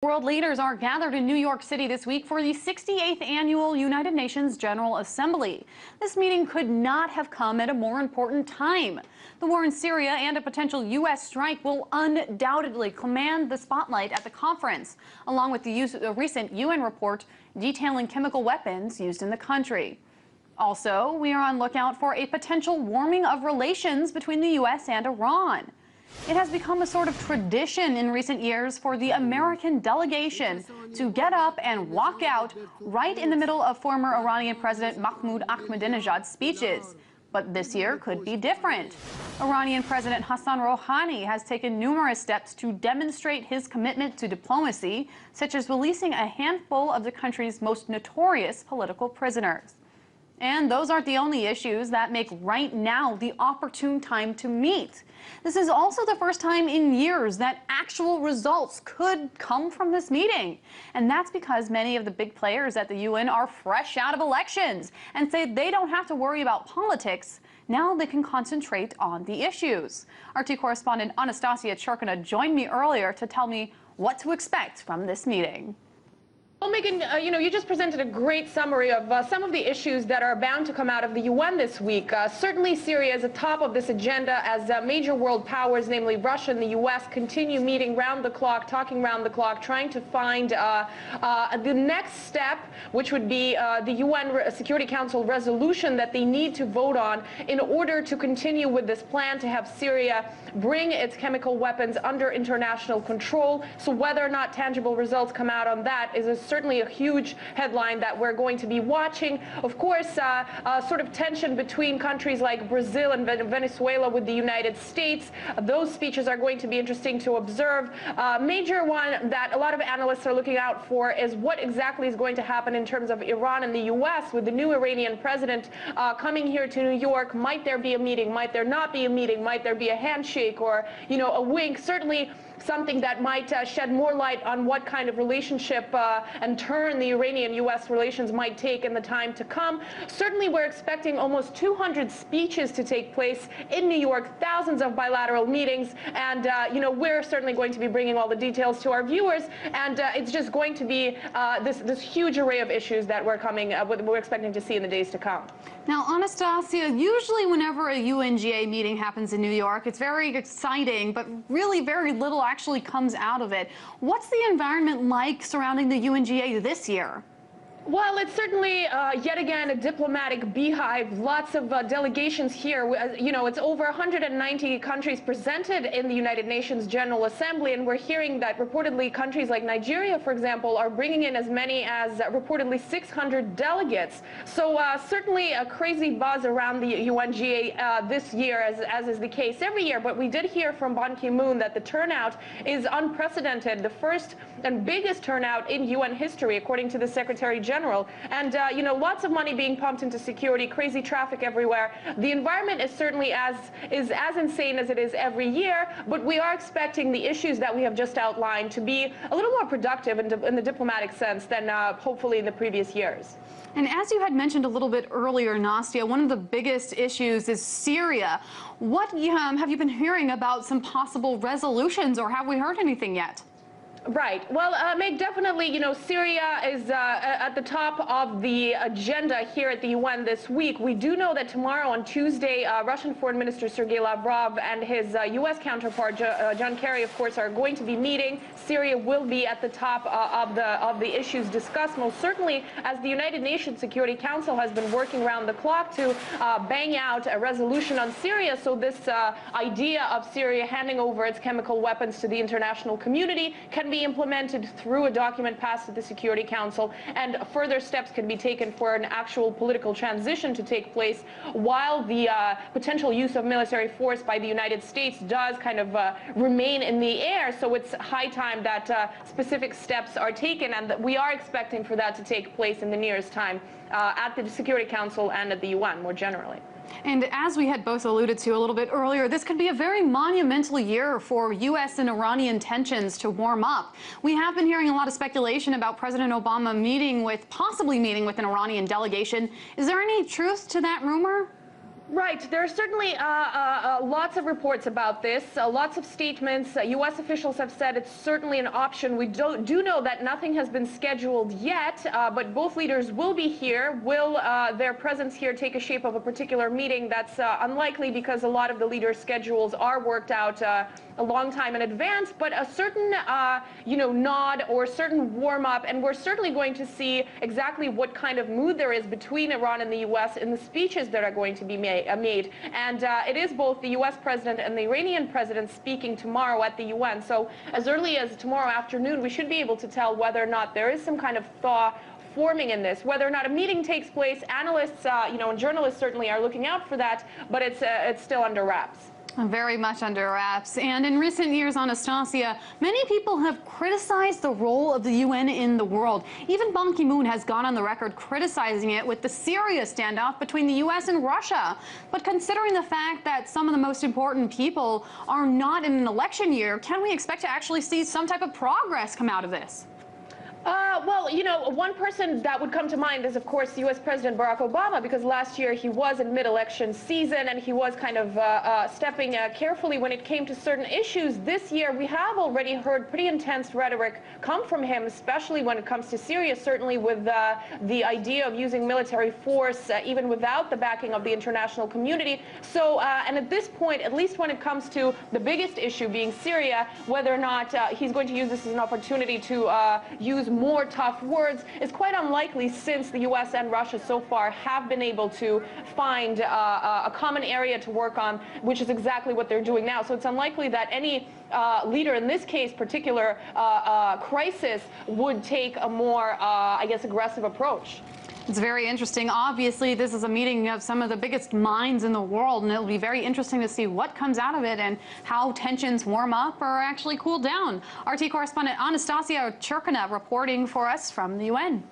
World leaders are gathered in New York City this week for the 68th Annual United Nations General Assembly. This meeting could not have come at a more important time. The war in Syria and a potential U.S. strike will undoubtedly command the spotlight at the conference, along with the recent UN report detailing chemical weapons used in the country. Also, we are on lookout for a potential warming of relations between the U.S. and Iran. It has become a sort of tradition in recent years for the American delegation to get up and walk out right in the middle of former Iranian President Mahmoud Ahmadinejad's speeches. But this year could be different. Iranian President Hassan Rouhani has taken numerous steps to demonstrate his commitment to diplomacy, such as releasing a handful of the country's most notorious political prisoners. And those aren't the only issues that make right now the opportune time to meet. This is also the first time in years that actual results could come from this meeting. And that's because many of the big players at the UN are fresh out of elections and say they don't have to worry about politics. Now they can concentrate on the issues. RT correspondent Anastasia Churkina joined me earlier to tell me what to expect from this meeting. Well, Megan, you just presented a great summary of some of the issues that are bound to come out of the UN this week. Certainly, Syria is at the top of this agenda as major world powers, namely Russia and the U.S., continue meeting round the clock, talking round the clock, trying to find the next step, which would be the UN Security Council resolution that they need to vote on in order to continue with this plan to have Syria bring its chemical weapons under international control. So whether or not tangible results come out on that is certainly a huge headline that we're going to be watching. Of course, sort of tension between countries like Brazil and Venezuela with the United States. Those speeches are going to be interesting to observe. Major one that a lot of analysts are looking out for is what exactly is going to happen in terms of Iran and the U.S. with the new Iranian president coming here to New York. Might there be a meeting? Might there not be a meeting? Might there be a handshake or, a wink? Certainly something that might shed more light on what kind of relationship and turn the Iranian-U.S. relations might take in the time to come. Certainly, we're expecting almost 200 speeches to take place in New York, thousands of bilateral meetings, and we're certainly going to be bringing all the details to our viewers. And it's just going to be this huge array of issues that we're expecting to see in the days to come. Now, Anastasia, usually whenever a UNGA meeting happens in New York, it's very exciting, but really very little actually comes out of it. What's the environment like surrounding the UNGA this year? Well, it's certainly, yet again, a diplomatic beehive. Lots of delegations here. It's over 190 countries presented in the United Nations General Assembly, and we're hearing that reportedly countries like Nigeria, for example, are bringing in as many as reportedly 600 delegates. So certainly a crazy buzz around the UNGA this year, as is the case every year. But we did hear from Ban Ki-moon that the turnout is unprecedented, the first and biggest turnout in UN history, according to the Secretary General. And, lots of money being pumped into security, crazy traffic everywhere. The environment is certainly as insane as it is every year, but we are expecting the issues that we have just outlined to be a little more productive in the diplomatic sense than hopefully in the previous years. And as you had mentioned a little bit earlier, Nastia, one of the biggest issues is Syria. What have you been hearing about some possible resolutions, or have we heard anything yet? Right. Well, Meg, definitely, Syria is at the top of the agenda here at the UN this week. We do know that tomorrow on Tuesday, Russian Foreign Minister Sergei Lavrov and his U.S. counterpart, John Kerry, of course, are going to be meeting. Syria will be at the top of the issues discussed, most certainly as the United Nations Security Council has been working around the clock to bang out a resolution on Syria. So this idea of Syria handing over its chemical weapons to the international community can be implemented through a document passed at the Security Council, and further steps can be taken for an actual political transition to take place while the potential use of military force by the United States does kind of remain in the air. So it's high time that specific steps are taken, and that we are expecting for that to take place in the nearest time at the Security Council and at the UN more generally. And as we had both alluded to a little bit earlier, this could be a very monumental year for U.S. and Iranian tensions to warm up. We have been hearing a lot of speculation about President Obama possibly meeting with an Iranian delegation. Is there any truth to that rumor? Right. There are certainly lots of reports about this, lots of statements. U.S. officials have said it's certainly an option. We do know that nothing has been scheduled yet, but both leaders will be here. Will their presence here take a shape of a particular meeting? That's unlikely because a lot of the leaders' schedules are worked out a long time in advance, but a certain nod or certain warm-up, and we're certainly going to see exactly what kind of mood there is between Iran and the U.S. in the speeches that are going to be made. And it is both the U.S. president and the Iranian president speaking tomorrow at the UN. So as early as tomorrow afternoon, we should be able to tell whether or not there is some kind of thaw forming in this. Whether or not a meeting takes place, analysts, and journalists certainly are looking out for that, but it's still under wraps. Very much under wraps. And in recent years, Anastasia, many people have criticized the role of the UN in the world. Even Ban Ki-moon has gone on the record criticizing it with the Syria standoff between the U.S. and Russia. But considering the fact that some of the most important people are not in an election year, can we expect to actually see some type of progress come out of this? Well, one person that would come to mind is, of course, U.S. President Barack Obama, because last year he was in mid-election season and he was kind of stepping carefully when it came to certain issues. This year, we have already heard pretty intense rhetoric come from him, especially when it comes to Syria, certainly with the idea of using military force, even without the backing of the international community. So, and at this point, at least when it comes to the biggest issue being Syria, whether or not he's going to use this as an opportunity to use more tough words is quite unlikely, since the U.S. and Russia so far have been able to find a common area to work on, which is exactly what they're doing now. So it's unlikely that any leader in this case, particular crisis, would take a more, aggressive approach. It's very interesting. Obviously, this is a meeting of some of the biggest minds in the world, and it'll be very interesting to see what comes out of it and how tensions warm up or actually cool down. RT correspondent Anastasia Churkina reporting for us from the UN.